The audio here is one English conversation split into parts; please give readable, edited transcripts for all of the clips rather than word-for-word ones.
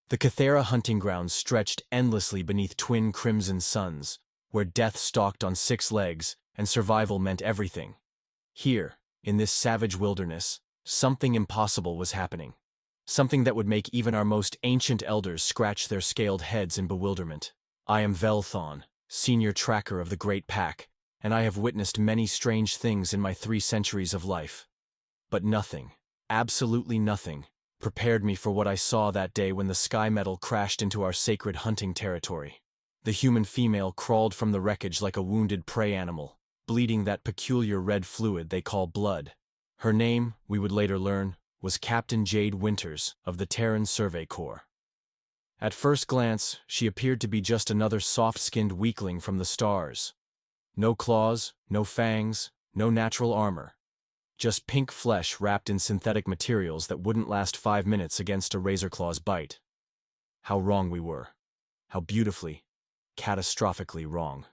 The Kythara hunting grounds stretched endlessly beneath twin crimson suns, where death stalked on 6 legs and survival meant everything. Here, in this savage wilderness, something impossible was happening. Something that would make even our most ancient elders scratch their scaled heads in bewilderment. I am Velthon, senior tracker of the Great Pack, and I have witnessed many strange things in my 3 centuries of life. But nothing, absolutely nothing, prepared me for what I saw that day when the sky metal crashed into our sacred hunting territory. The human female crawled from the wreckage like a wounded prey animal, bleeding that peculiar red fluid they call blood. Her name, we would later learn, was Captain Jade Winters of the Terran Survey Corps. At first glance, she appeared to be just another soft-skinned weakling from the stars. No claws, no fangs, no natural armor. Just pink flesh wrapped in synthetic materials that wouldn't last 5 minutes against a razorclaw's bite. How wrong we were. How beautifully, catastrophically wrong.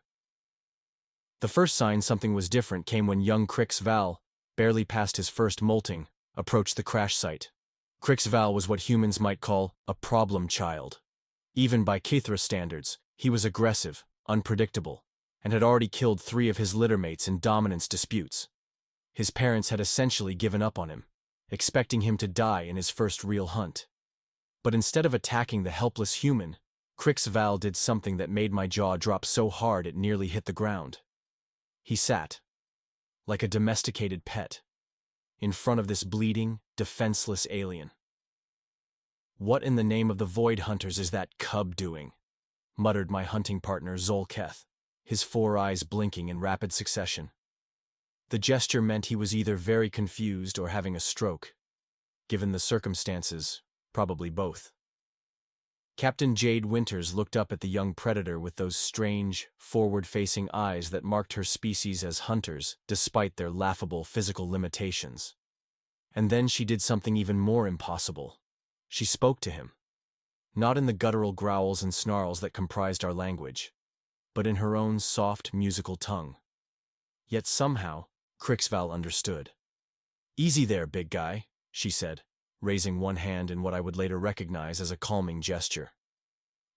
The first sign something was different came when young Kythara, barely past his first molting, approached the crash site. Kythara was what humans might call a problem child. Even by Kythara standards, he was aggressive, unpredictable, and had already killed 3 of his littermates in dominance disputes. His parents had essentially given up on him, expecting him to die in his first real hunt. But instead of attacking the helpless human, Kythara did something that made my jaw drop so hard it nearly hit the ground. He sat, like a domesticated pet, in front of this bleeding, defenseless alien. "What in the name of the Void Hunters is that cub doing?" muttered my hunting partner Zolketh, his 4 eyes blinking in rapid succession. The gesture meant he was either very confused or having a stroke. Given the circumstances, probably both. Captain Jade Winters looked up at the young predator with those strange, forward-facing eyes that marked her species as hunters, despite their laughable physical limitations. And then she did something even more impossible. She spoke to him. Not in the guttural growls and snarls that comprised our language, but in her own soft, musical tongue. Yet somehow, Kythara understood. "Easy there, big guy," she said, raising one hand in what I would later recognize as a calming gesture.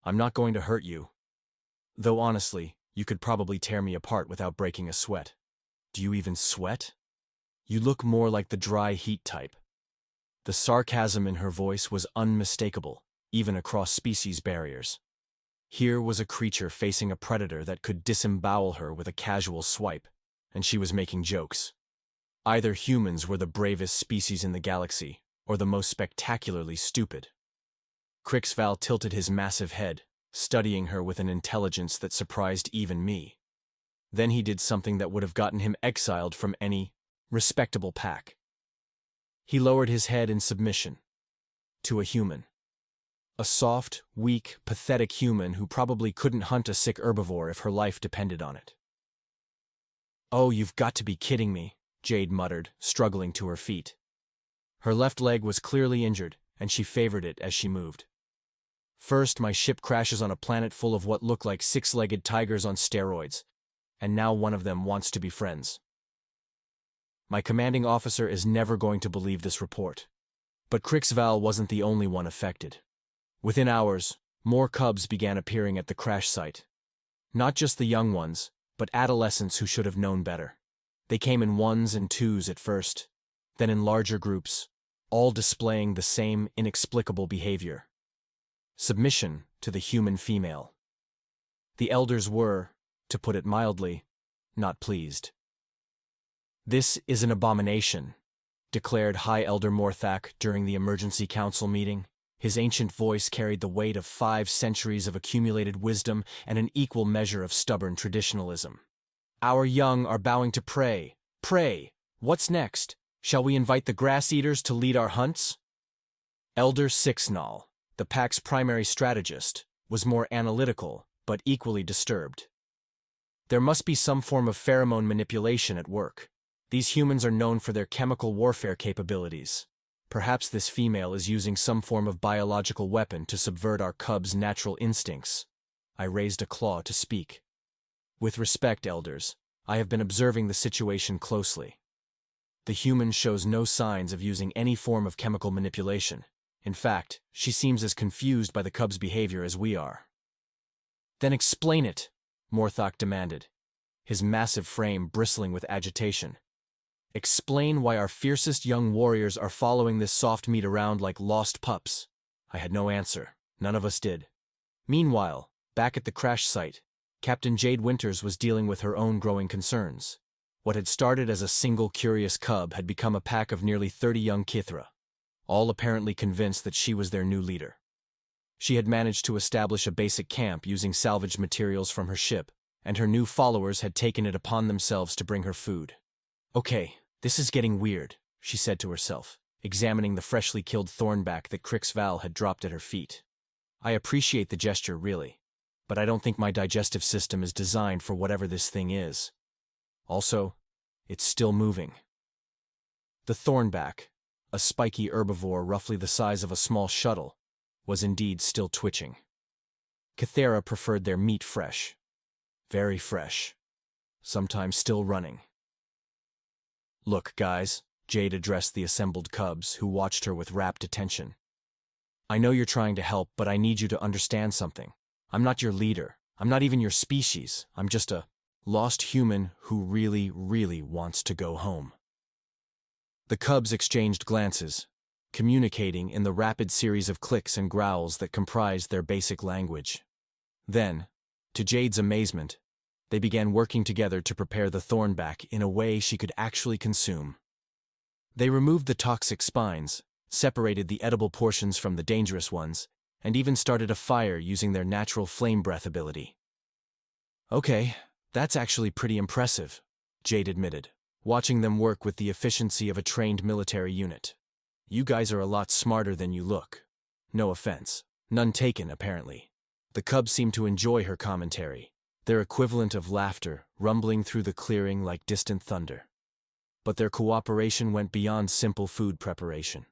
"I'm not going to hurt you. Though honestly, you could probably tear me apart without breaking a sweat. Do you even sweat? You look more like the dry heat type." The sarcasm in her voice was unmistakable, even across species barriers. Here was a creature facing a predator that could disembowel her with a casual swipe, and she was making jokes. Either humans were the bravest species in the galaxy, or the most spectacularly stupid. Kythara tilted his massive head, studying her with an intelligence that surprised even me. Then he did something that would have gotten him exiled from any respectable pack. He lowered his head in submission to a human. A soft, weak, pathetic human who probably couldn't hunt a sick herbivore if her life depended on it. "Oh, you've got to be kidding me," Jade muttered, struggling to her feet. Her left leg was clearly injured, and she favored it as she moved. "First, my ship crashes on a planet full of what look like 6-legged tigers on steroids, and now one of them wants to be friends. My commanding officer is never going to believe this report." But Kythara wasn't the only one affected. Within hours, more cubs began appearing at the crash site. Not just the young ones, but adolescents who should have known better. They came in 1s and 2s at first, then in larger groups, all displaying the same inexplicable behavior. Submission to the human female. The elders were, to put it mildly, not pleased. "This is an abomination," declared High Elder Morthak during the emergency council meeting. His ancient voice carried the weight of 5 centuries of accumulated wisdom and an equal measure of stubborn traditionalism. "Our young are bowing to prey. Prey! What's next? Shall we invite the grass-eaters to lead our hunts?" Elder Sixnall, the pack's primary strategist, was more analytical, but equally disturbed. "There must be some form of pheromone manipulation at work. These humans are known for their chemical warfare capabilities. Perhaps this female is using some form of biological weapon to subvert our cubs' natural instincts." I raised a claw to speak. "With respect, elders, I have been observing the situation closely. The human shows no signs of using any form of chemical manipulation. In fact, she seems as confused by the cub's behavior as we are. Then explain it, Morthok demanded, his massive frame bristling with agitation. Explain why our fiercest young warriors are following this soft meat around like lost pups. I had no answer. None of us did. Meanwhile, back at the crash site, Captain Jade Winters was dealing with her own growing concerns. What had started as a single curious cub had become a pack of nearly 30 young Kythara, all apparently convinced that she was their new leader. She had managed to establish a basic camp using salvaged materials from her ship, and her new followers had taken it upon themselves to bring her food. Okay, this is getting weird, she said to herself, examining the freshly killed thornback that Crix Val had dropped at her feet. I appreciate the gesture, really, but I don't think my digestive system is designed for whatever this thing is. Also, it's still moving. The thornback, a spiky herbivore roughly the size of a small shuttle, was indeed still twitching. Kythara preferred their meat fresh. Very fresh. Sometimes still running. Look, guys, Jade addressed the assembled cubs, who watched her with rapt attention. I know you're trying to help, but I need you to understand something. I'm not your leader. I'm not even your species. I'm just a lost human who really, really wants to go home. The cubs exchanged glances, communicating in the rapid series of clicks and growls that comprised their basic language. Then, to Jade's amazement, they began working together to prepare the thornback in a way she could actually consume. They removed the toxic spines, separated the edible portions from the dangerous ones, and even started a fire using their natural flame breath ability. Okay, that's actually pretty impressive, Jade admitted, watching them work with the efficiency of a trained military unit. You guys are a lot smarter than you look. No offense. None taken, apparently. The cubs seemed to enjoy her commentary, their equivalent of laughter rumbling through the clearing like distant thunder. But their cooperation went beyond simple food preparation.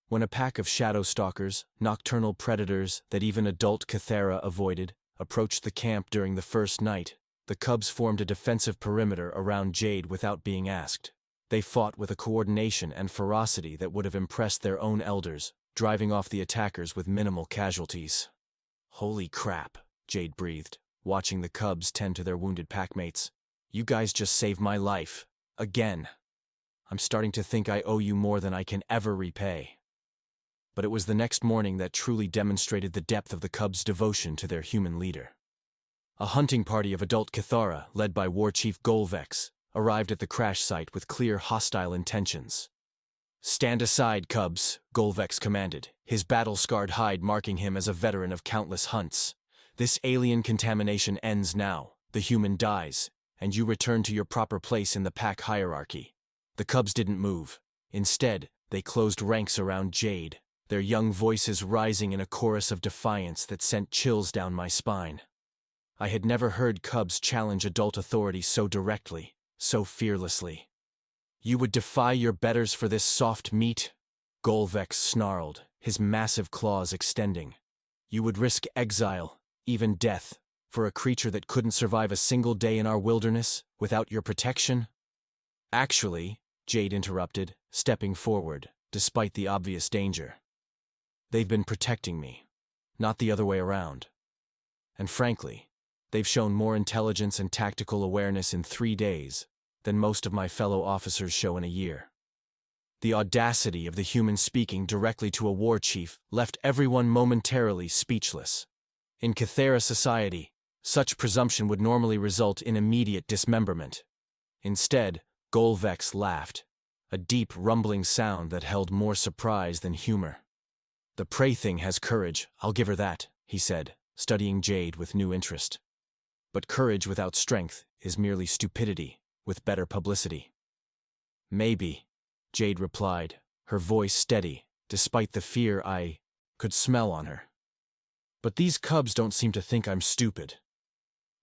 When a pack of shadow stalkers, nocturnal predators that even adult Kythara avoided, approached the camp during the first night, the cubs formed a defensive perimeter around Jade without being asked. They fought with a coordination and ferocity that would have impressed their own elders, driving off the attackers with minimal casualties. Holy crap, Jade breathed, watching the cubs tend to their wounded packmates. You guys just saved my life. Again. I'm starting to think I owe you more than I can ever repay. But it was the next morning that truly demonstrated the depth of the cubs' devotion to their human leader. A hunting party of adult Kythara, led by War Chief Golvex, arrived at the crash site with clear hostile intentions. Stand aside, cubs, Golvex commanded, his battle-scarred hide marking him as a veteran of countless hunts. This alien contamination ends now, the human dies, and you return to your proper place in the pack hierarchy. The cubs didn't move. Instead, they closed ranks around Jade, their young voices rising in a chorus of defiance that sent chills down my spine. I had never heard cubs challenge adult authority so directly, so fearlessly. You would defy your betters for this soft meat? Golvex snarled, his massive claws extending. You would risk exile, even death, for a creature that couldn't survive a single day in our wilderness without your protection? Actually, Jade interrupted, stepping forward, despite the obvious danger. They've been protecting me, not the other way around. And frankly, they've shown more intelligence and tactical awareness in 3 days than most of my fellow officers show in a year. The audacity of the human speaking directly to a war chief left everyone momentarily speechless. In Kythara society, such presumption would normally result in immediate dismemberment. Instead, Golvex laughed, a deep rumbling sound that held more surprise than humor. The prey thing has courage, I'll give her that, he said, studying Jade with new interest. But courage without strength is merely stupidity, with better publicity. Maybe, Jade replied, her voice steady, despite the fear I could smell on her. But these cubs don't seem to think I'm stupid.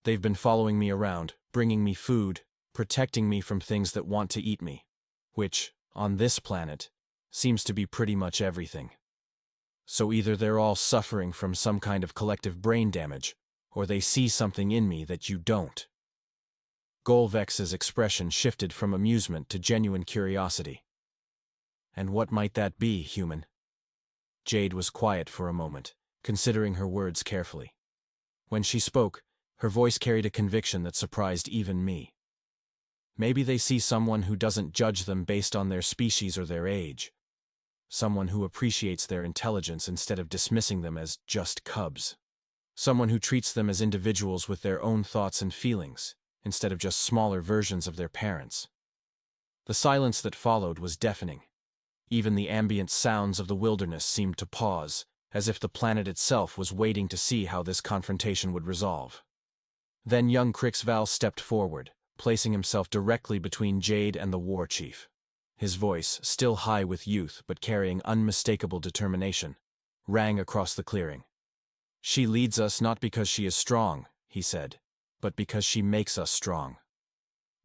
They've been following me around, bringing me food, protecting me from things that want to eat me, which, on this planet, seems to be pretty much everything. So either they're all suffering from some kind of collective brain damage, or they see something in me that you don't. Golvex's expression shifted from amusement to genuine curiosity. And what might that be, human? Jade was quiet for a moment, considering her words carefully. When she spoke, her voice carried a conviction that surprised even me. Maybe they see someone who doesn't judge them based on their species or their age. Someone who appreciates their intelligence instead of dismissing them as just cubs. Someone who treats them as individuals with their own thoughts and feelings, instead of just smaller versions of their parents. The silence that followed was deafening. Even the ambient sounds of the wilderness seemed to pause, as if the planet itself was waiting to see how this confrontation would resolve. Then young Kythara stepped forward, placing himself directly between Jade and the war chief. His voice, still high with youth but carrying unmistakable determination, rang across the clearing. "She leads us not because she is strong," he said, "but because she makes us strong."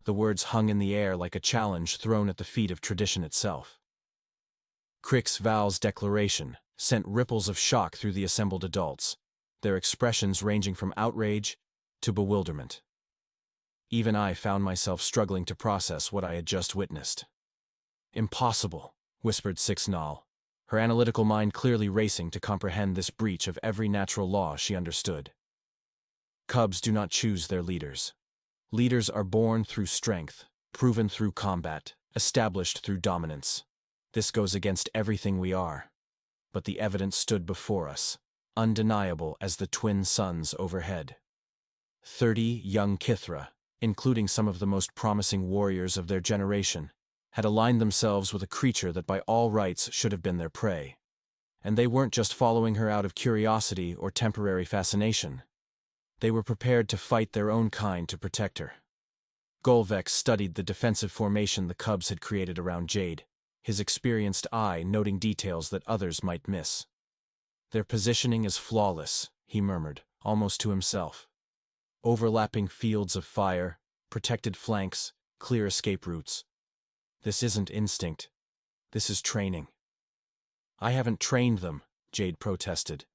The words hung in the air like a challenge thrown at the feet of tradition itself. Kythara's declaration sent ripples of shock through the assembled adults, their expressions ranging from outrage to bewilderment. Even I found myself struggling to process what I had just witnessed. "Impossible," whispered Sixnal, her analytical mind clearly racing to comprehend this breach of every natural law she understood. Cubs do not choose their leaders. Leaders are born through strength, proven through combat, established through dominance. This goes against everything we are. But the evidence stood before us, undeniable as the twin suns overhead. 30 young Kythara, including some of the most promising warriors of their generation, had aligned themselves with a creature that by all rights should have been their prey. And they weren't just following her out of curiosity or temporary fascination. They were prepared to fight their own kind to protect her. Golvex studied the defensive formation the cubs had created around Jade, his experienced eye noting details that others might miss. "Their positioning is flawless," he murmured, almost to himself. "Overlapping fields of fire, protected flanks, clear escape routes. This isn't instinct. This is training." "I haven't trained them," Jade protested,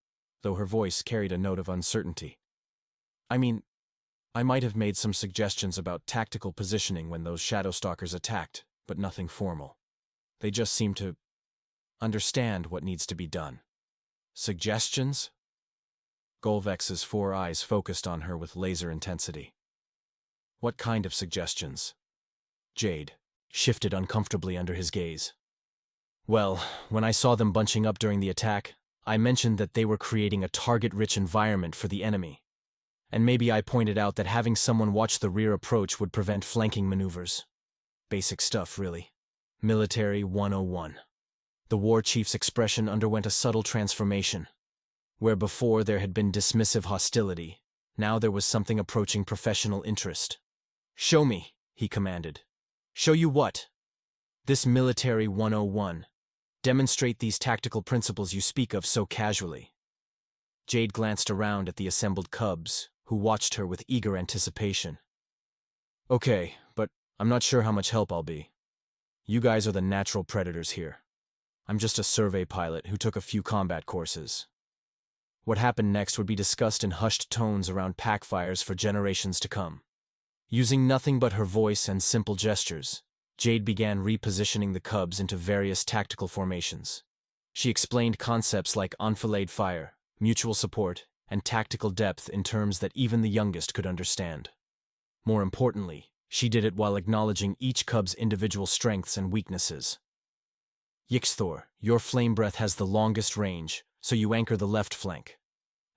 though her voice carried a note of uncertainty. "I mean, I might have made some suggestions about tactical positioning when those Shadowstalkers attacked, but nothing formal. They just seem to understand what needs to be done." "Suggestions?" Golvex's 4 eyes focused on her with laser intensity. "What kind of suggestions?" Jade shifted uncomfortably under his gaze. "Well, when I saw them bunching up during the attack, I mentioned that they were creating a target-rich environment for the enemy. And maybe I pointed out that having someone watch the rear approach would prevent flanking maneuvers. Basic stuff, really. Military 101. The war chief's expression underwent a subtle transformation. Where before there had been dismissive hostility, now there was something approaching professional interest. "Show me," he commanded. "Show you what?" "This military 101. Demonstrate these tactical principles you speak of so casually." Jade glanced around at the assembled cubs, who watched her with eager anticipation. "Okay, but I'm not sure how much help I'll be. You guys are the natural predators here. I'm just a survey pilot who took a few combat courses." What happened next would be discussed in hushed tones around pack fires for generations to come. Using nothing but her voice and simple gestures, Jade began repositioning the cubs into various tactical formations. She explained concepts like enfilade fire, mutual support, and tactical depth in terms that even the youngest could understand. More importantly, she did it while acknowledging each cub's individual strengths and weaknesses. "Yixthor, your flame breath has the longest range, so you anchor the left flank.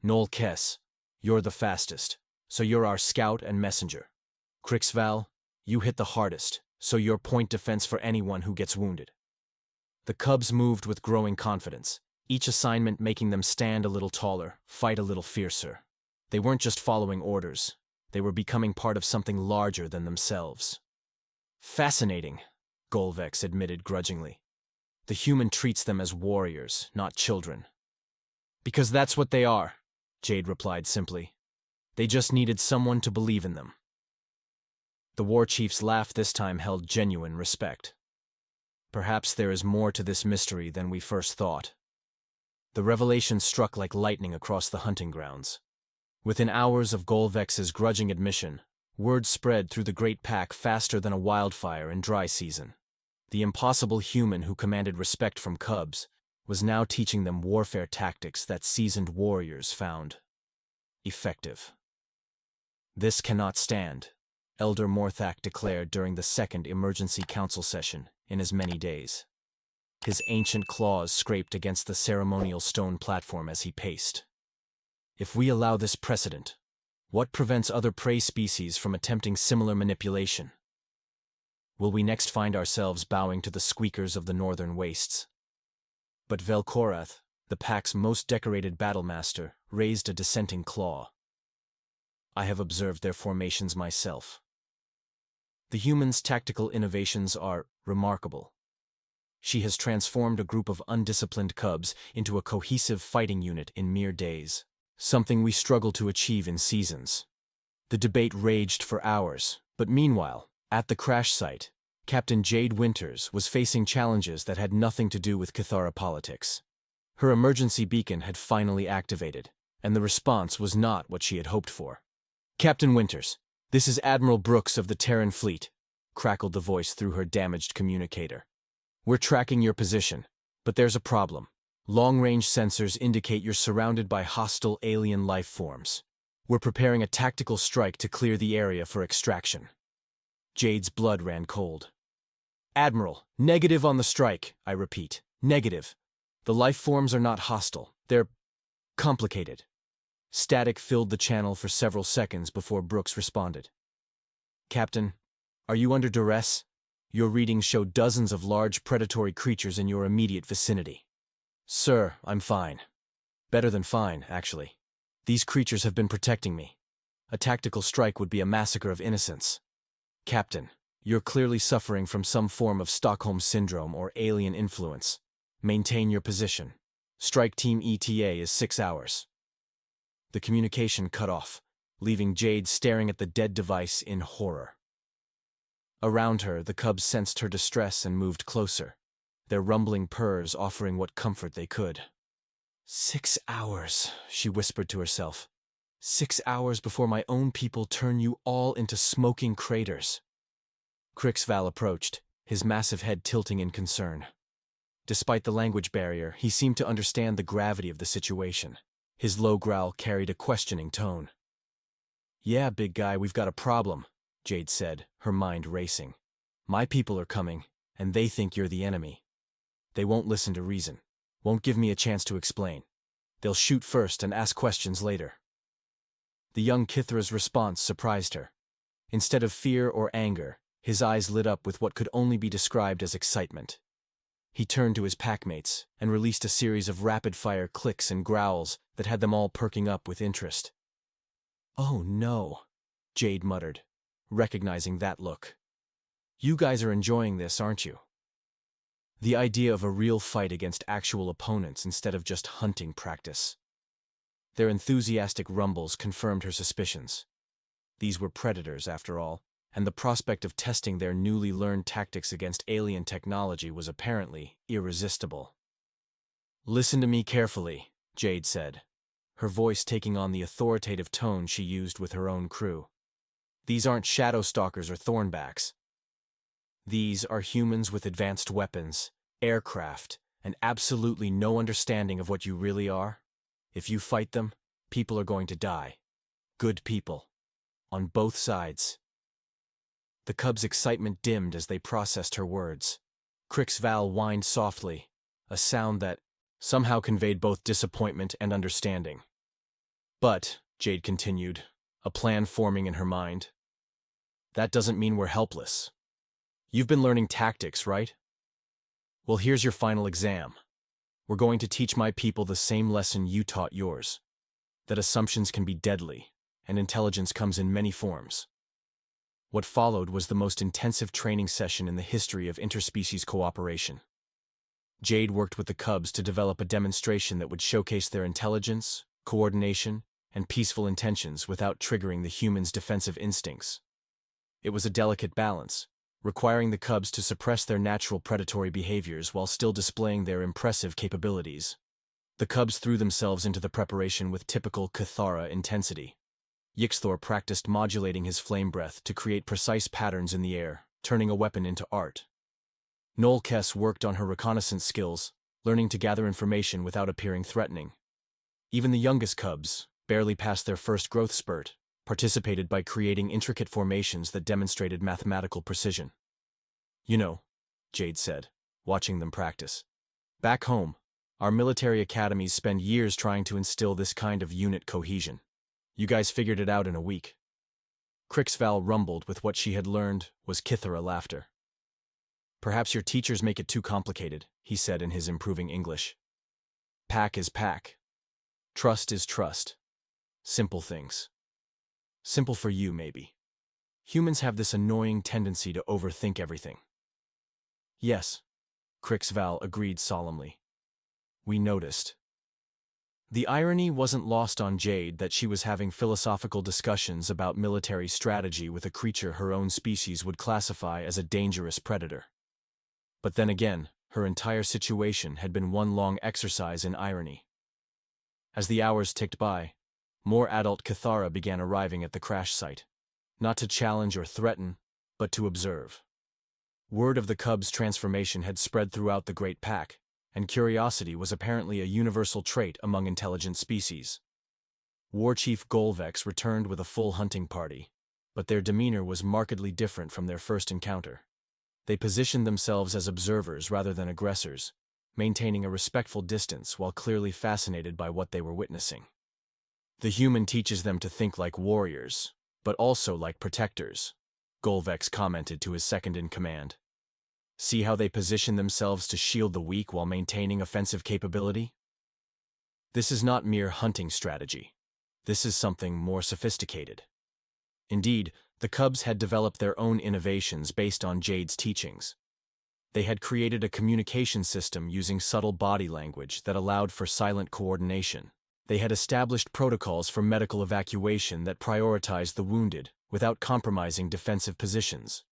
Noel Kess, you're the fastest, so you're our scout and messenger. Kythara, you hit the hardest, so you're point defense for anyone who gets wounded." The cubs moved with growing confidence, each assignment making them stand a little taller, fight a little fiercer. They weren't just following orders. They were becoming part of something larger than themselves. "Fascinating," Golvex admitted grudgingly. "The human treats them as warriors, not children." "Because that's what they are," Jade replied simply. "They just needed someone to believe in them." The war chief's laugh this time held genuine respect. "Perhaps there is more to this mystery than we first thought." The revelation struck like lightning across the hunting grounds. Within hours of Golvex's grudging admission, word spread through the great pack faster than a wildfire in dry season. The impossible human who commanded respect from cubs was now teaching them warfare tactics that seasoned warriors found effective. "This cannot stand," Elder Morthak declared during the second emergency council session in as many days. His ancient claws scraped against the ceremonial stone platform as he paced. "If we allow this precedent, what prevents other prey species from attempting similar manipulation? Will we next find ourselves bowing to the squeakers of the northern wastes?" But Velkorath, the pack's most decorated battlemaster, raised a dissenting claw. "I have observed their formations myself. The humans' tactical innovations are remarkable. She has transformed a group of undisciplined cubs into a cohesive fighting unit in mere days, something we struggle to achieve in seasons." The debate raged for hours, but meanwhile, at the crash site, Captain Jade Winters was facing challenges that had nothing to do with Kythara politics. Her emergency beacon had finally activated, and the response was not what she had hoped for. "Captain Winters, this is Admiral Brooks of the Terran Fleet," crackled the voice through her damaged communicator. "We're tracking your position, but there's a problem. Long-range sensors indicate you're surrounded by hostile alien life forms. We're preparing a tactical strike to clear the area for extraction." Jade's blood ran cold. "Admiral, negative on the strike, I repeat. Negative. The life forms are not hostile. They're complicated." Static filled the channel for several seconds before Brooks responded. "Captain, are you under duress? Your readings show dozens of large predatory creatures in your immediate vicinity." "Sir, I'm fine. Better than fine, actually. These creatures have been protecting me. A tactical strike would be a massacre of innocents." "Captain, you're clearly suffering from some form of Stockholm Syndrome or alien influence. Maintain your position. Strike Team ETA is 6 hours." The communication cut off, leaving Jade staring at the dead device in horror. Around her, the cubs sensed her distress and moved closer, their rumbling purrs offering what comfort they could. 6 hours, she whispered to herself. 6 hours before my own people turn you all into smoking craters. Crixval approached, his massive head tilting in concern. Despite the language barrier, he seemed to understand the gravity of the situation. His low growl carried a questioning tone. "Yeah, big guy, we've got a problem," Jade said, her mind racing. "My people are coming, and they think you're the enemy. They won't listen to reason, won't give me a chance to explain. They'll shoot first and ask questions later." The young Kythara's response surprised her. Instead of fear or anger, his eyes lit up with what could only be described as excitement. He turned to his packmates and released a series of rapid-fire clicks and growls that had them all perking up with interest. "Oh no," Jade muttered, recognizing that look. "You guys are enjoying this, aren't you?" The idea of a real fight against actual opponents instead of just hunting practice. Their enthusiastic rumbles confirmed her suspicions. These were predators, after all, and the prospect of testing their newly learned tactics against alien technology was apparently irresistible. "Listen to me carefully," Jade said, her voice taking on the authoritative tone she used with her own crew. "These aren't shadow stalkers or thornbacks. These are humans with advanced weapons, aircraft, and absolutely no understanding of what you really are. If you fight them, people are going to die. Good people. On both sides." The cubs' excitement dimmed as they processed her words. Crixval whined softly, a sound that somehow conveyed both disappointment and understanding. "But," Jade continued, a plan forming in her mind, "that doesn't mean we're helpless. You've been learning tactics, right? Well, here's your final exam. We're going to teach my people the same lesson you taught yours, that assumptions can be deadly, and intelligence comes in many forms." What followed was the most intensive training session in the history of interspecies cooperation. Jade worked with the cubs to develop a demonstration that would showcase their intelligence, coordination, and peaceful intentions without triggering the humans' defensive instincts. It was a delicate balance, requiring the cubs to suppress their natural predatory behaviors while still displaying their impressive capabilities. The cubs threw themselves into the preparation with typical Kythara intensity. Yixthor practiced modulating his flame breath to create precise patterns in the air, turning a weapon into art. Noel Kess worked on her reconnaissance skills, learning to gather information without appearing threatening. Even the youngest cubs, barely past their first growth spurt, participated by creating intricate formations that demonstrated mathematical precision. You know, Jade said, watching them practice. Back home, our military academies spend years trying to instill this kind of unit cohesion. You guys figured it out in a week. Crixval rumbled with what she had learned was Kythara laughter. Perhaps your teachers make it too complicated, he said in his improving English. Pack is pack. Trust is trust. Simple things. Simple for you, maybe. Humans have this annoying tendency to overthink everything. Yes, Crixval agreed solemnly. We noticed. The irony wasn't lost on Jade that she was having philosophical discussions about military strategy with a creature her own species would classify as a dangerous predator. But then again, her entire situation had been one long exercise in irony. As the hours ticked by, more adult Kythara began arriving at the crash site, not to challenge or threaten, but to observe. Word of the cub's transformation had spread throughout the Great Pack, and curiosity was apparently a universal trait among intelligent species. War Chief Golvex returned with a full hunting party, but their demeanor was markedly different from their first encounter. They positioned themselves as observers rather than aggressors, maintaining a respectful distance while clearly fascinated by what they were witnessing. The human teaches them to think like warriors, but also like protectors, Golvex commented to his second-in-command. See how they position themselves to shield the weak while maintaining offensive capability? This is not mere hunting strategy. This is something more sophisticated. Indeed, the cubs had developed their own innovations based on Jade's teachings. They had created a communication system using subtle body language that allowed for silent coordination. They had established protocols for medical evacuation that prioritized the wounded without compromising defensive positions.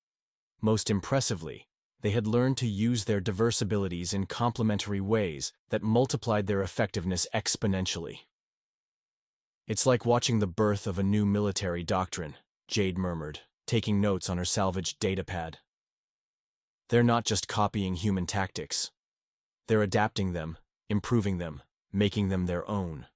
Most impressively, they had learned to use their diverse abilities in complementary ways that multiplied their effectiveness exponentially. It's like watching the birth of a new military doctrine, Jade murmured, taking notes on her salvaged datapad. They're not just copying human tactics. They're adapting them, improving them, making them their own.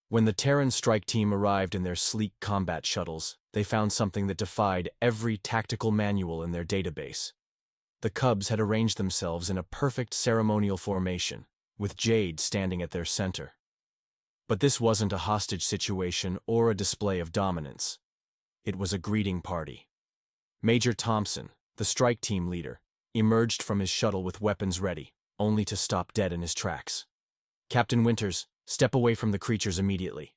When the Terran strike team arrived in their sleek combat shuttles, they found something that defied every tactical manual in their database. The cubs had arranged themselves in a perfect ceremonial formation, with Jade standing at their center. But this wasn't a hostage situation or a display of dominance. It was a greeting party. Major Thompson, the strike team leader, emerged from his shuttle with weapons ready, only to stop dead in his tracks. Captain Winters, step away from the creatures immediately.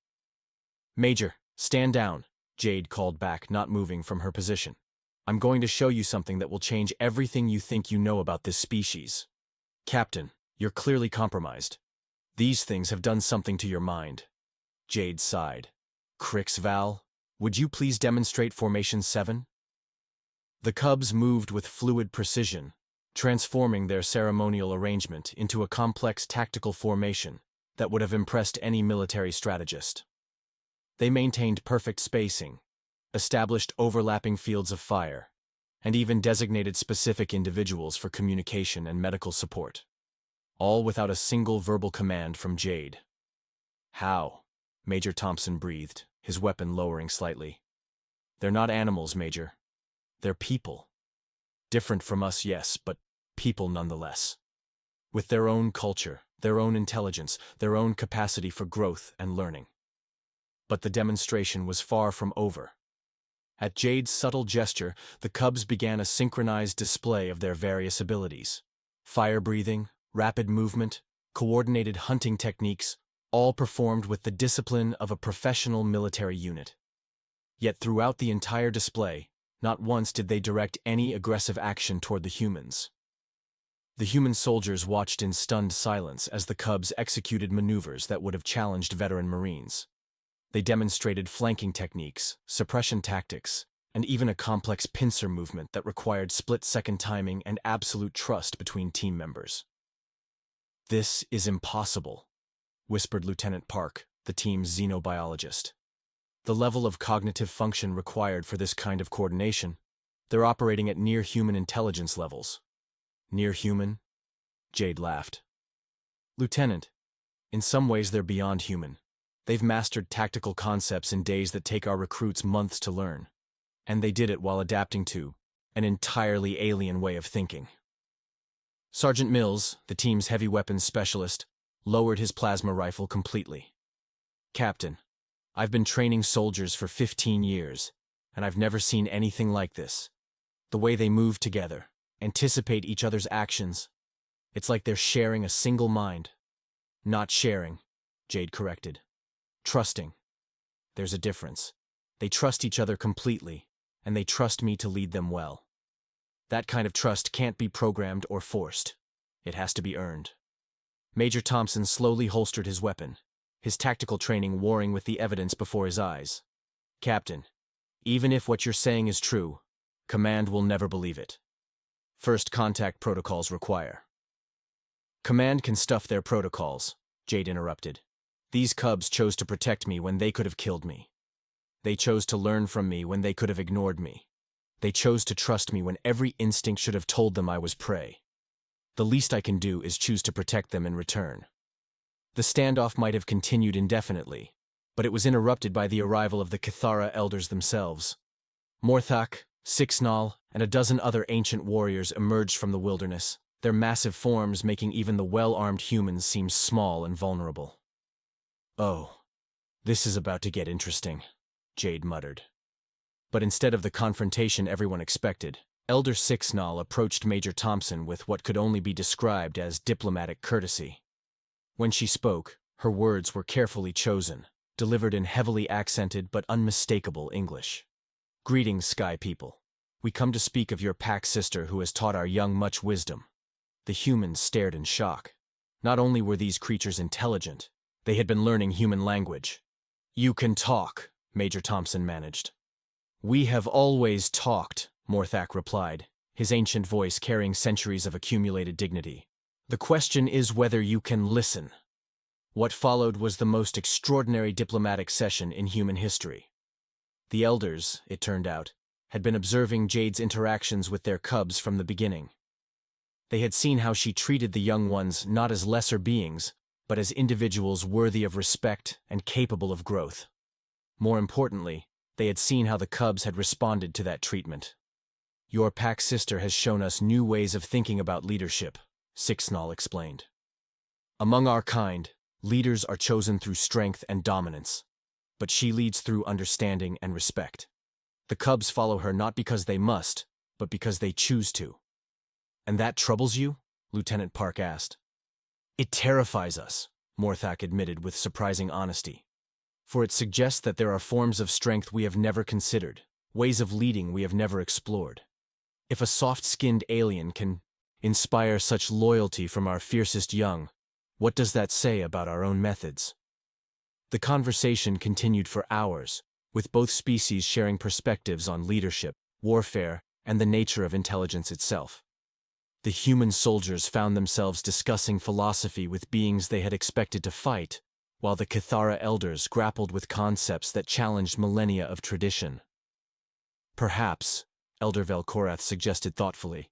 Major, stand down, Jade called back, not moving from her position. I'm going to show you something that will change everything you think you know about this species. Captain, you're clearly compromised. These things have done something to your mind. Jade sighed. Crixval, would you please demonstrate Formation 7? The cubs moved with fluid precision, transforming their ceremonial arrangement into a complex tactical formation that would have impressed any military strategist. They maintained perfect spacing, established overlapping fields of fire, and even designated specific individuals for communication and medical support. All without a single verbal command from Jade. How? Major Thompson breathed, his weapon lowering slightly. They're not animals, Major. They're people. Different from us, yes, but people nonetheless. With their own culture, their own intelligence, their own capacity for growth and learning. But the demonstration was far from over. At Jade's subtle gesture, the cubs began a synchronized display of their various abilities. Fire breathing, rapid movement, coordinated hunting techniques, all performed with the discipline of a professional military unit. Yet throughout the entire display, not once did they direct any aggressive action toward the humans. The human soldiers watched in stunned silence as the cubs executed maneuvers that would have challenged veteran Marines. They demonstrated flanking techniques, suppression tactics, and even a complex pincer movement that required split-second timing and absolute trust between team members. "This is impossible," whispered Lieutenant Park, the team's xenobiologist. "The level of cognitive function required for this kind of coordination, they're operating at near-human intelligence levels." "Near-human?" Jade laughed. Lieutenant, in some ways they're beyond human. They've mastered tactical concepts in days that take our recruits months to learn. And they did it while adapting to an entirely alien way of thinking. Sergeant Mills, the team's heavy weapons specialist, lowered his plasma rifle completely. Captain, I've been training soldiers for 15 years, and I've never seen anything like this. The way they move together, anticipate each other's actions. It's like they're sharing a single mind. Not sharing, Jade corrected. Trusting. There's a difference. They trust each other completely, and they trust me to lead them well. That kind of trust can't be programmed or forced. It has to be earned. Major Thompson slowly holstered his weapon, his tactical training warring with the evidence before his eyes. Captain, even if what you're saying is true, Command will never believe it. First contact protocols require. Command can stuff their protocols, Jade interrupted. These cubs chose to protect me when they could have killed me. They chose to learn from me when they could have ignored me. They chose to trust me when every instinct should have told them I was prey. The least I can do is choose to protect them in return. The standoff might have continued indefinitely, but it was interrupted by the arrival of the Kythara Elders themselves. Morthak, Sixnal, and a dozen other ancient warriors emerged from the wilderness, their massive forms making even the well-armed humans seem small and vulnerable. Oh, this is about to get interesting, Jade muttered. But instead of the confrontation everyone expected, Elder Sixnal approached Major Thompson with what could only be described as diplomatic courtesy. When she spoke, her words were carefully chosen, delivered in heavily accented but unmistakable English. Greetings, Sky people. We come to speak of your pack sister who has taught our young much wisdom. The humans stared in shock. Not only were these creatures intelligent, they had been learning human language. You can talk, Major Thompson managed. We have always talked, Morthak replied, his ancient voice carrying centuries of accumulated dignity. The question is whether you can listen. What followed was the most extraordinary diplomatic session in human history. The Elders, it turned out, had been observing Jade's interactions with their cubs from the beginning. They had seen how she treated the young ones not as lesser beings, but as individuals worthy of respect and capable of growth. More importantly, they had seen how the cubs had responded to that treatment. Your pack sister has shown us new ways of thinking about leadership, Sixnal explained. Among our kind, leaders are chosen through strength and dominance, but she leads through understanding and respect. The cubs follow her not because they must, but because they choose to. And that troubles you? Lieutenant Park asked. It terrifies us, Morthak admitted with surprising honesty. For it suggests that there are forms of strength we have never considered, ways of leading we have never explored. If a soft-skinned alien can inspire such loyalty from our fiercest young, what does that say about our own methods? The conversation continued for hours, with both species sharing perspectives on leadership, warfare, and the nature of intelligence itself. The human soldiers found themselves discussing philosophy with beings they had expected to fight, while the Kythara Elders grappled with concepts that challenged millennia of tradition. Perhaps, Elder Velkorath suggested thoughtfully,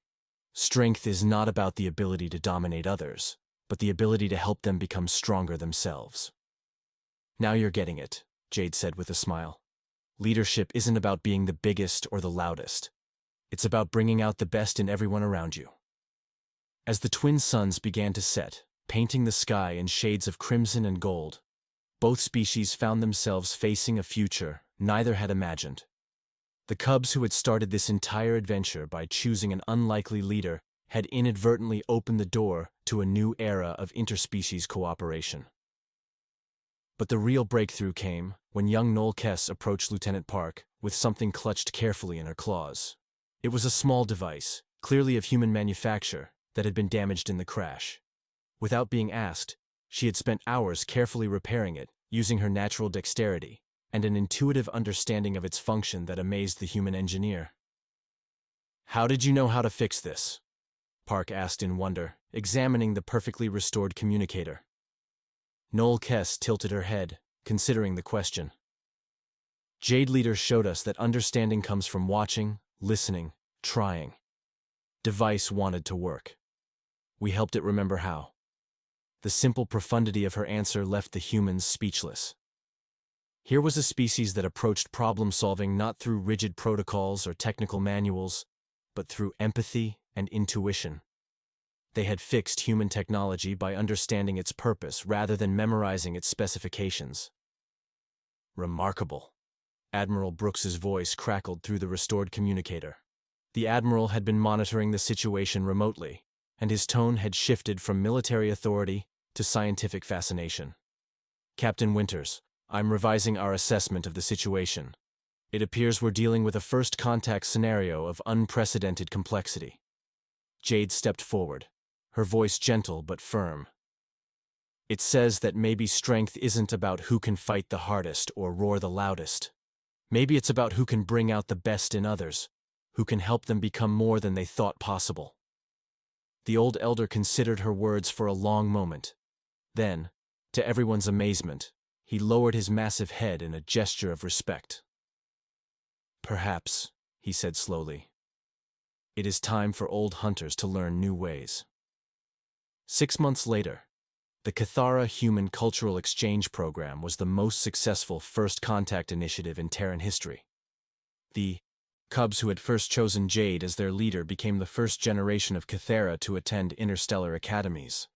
strength is not about the ability to dominate others, but the ability to help them become stronger themselves. Now you're getting it, Jade said with a smile. Leadership isn't about being the biggest or the loudest. It's about bringing out the best in everyone around you. As the twin suns began to set, painting the sky in shades of crimson and gold, both species found themselves facing a future neither had imagined. The cubs who had started this entire adventure by choosing an unlikely leader had inadvertently opened the door to a new era of interspecies cooperation. But the real breakthrough came when young Noel Kess approached Lieutenant Park with something clutched carefully in her claws. It was a small device, clearly of human manufacture, that had been damaged in the crash. Without being asked, she had spent hours carefully repairing it, using her natural dexterity, and an intuitive understanding of its function that amazed the human engineer. How did you know how to fix this? Park asked in wonder, examining the perfectly restored communicator. Noel Kess tilted her head, considering the question. Jade Leader showed us that understanding comes from watching, listening, trying. Device wanted to work. We helped it remember how. the simple profundity of her answer left the humans speechless. Here was a species that approached problem-solving not through rigid protocols or technical manuals, but through empathy and intuition. They had fixed human technology by understanding its purpose rather than memorizing its specifications. Remarkable. Admiral Brooks's voice crackled through the restored communicator. The Admiral had been monitoring the situation remotely, and his tone had shifted from military authority to scientific fascination. Captain Winters, I'm revising our assessment of the situation. It appears we're dealing with a first contact scenario of unprecedented complexity. Jade stepped forward, her voice gentle but firm. It says that maybe strength isn't about who can fight the hardest or roar the loudest. Maybe it's about who can bring out the best in others, who can help them become more than they thought possible. The old elder considered her words for a long moment. Then, to everyone's amazement, he lowered his massive head in a gesture of respect. Perhaps, he said slowly, it is time for old hunters to learn new ways. 6 months later, the Kythara Human Cultural Exchange Program was the most successful first contact initiative in Terran history. The Cubs who had first chosen Jade as their leader became the first generation of Kythara to attend interstellar academies,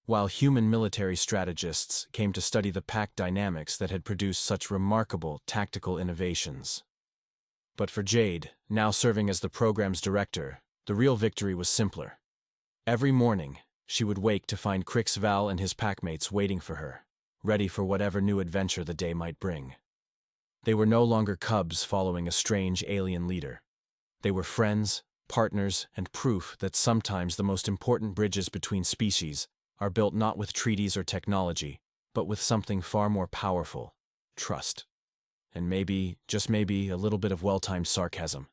while human military strategists came to study the pack dynamics that had produced such remarkable tactical innovations. But for Jade, now serving as the program's director, the real victory was simpler. Every morning, she would wake to find Crix Val and his packmates waiting for her, ready for whatever new adventure the day might bring. They were no longer cubs following a strange alien leader. They were friends, partners, and proof that sometimes the most important bridges between species are built not with treaties or technology, but with something far more powerful: trust. And maybe, just maybe, a little bit of well-timed sarcasm.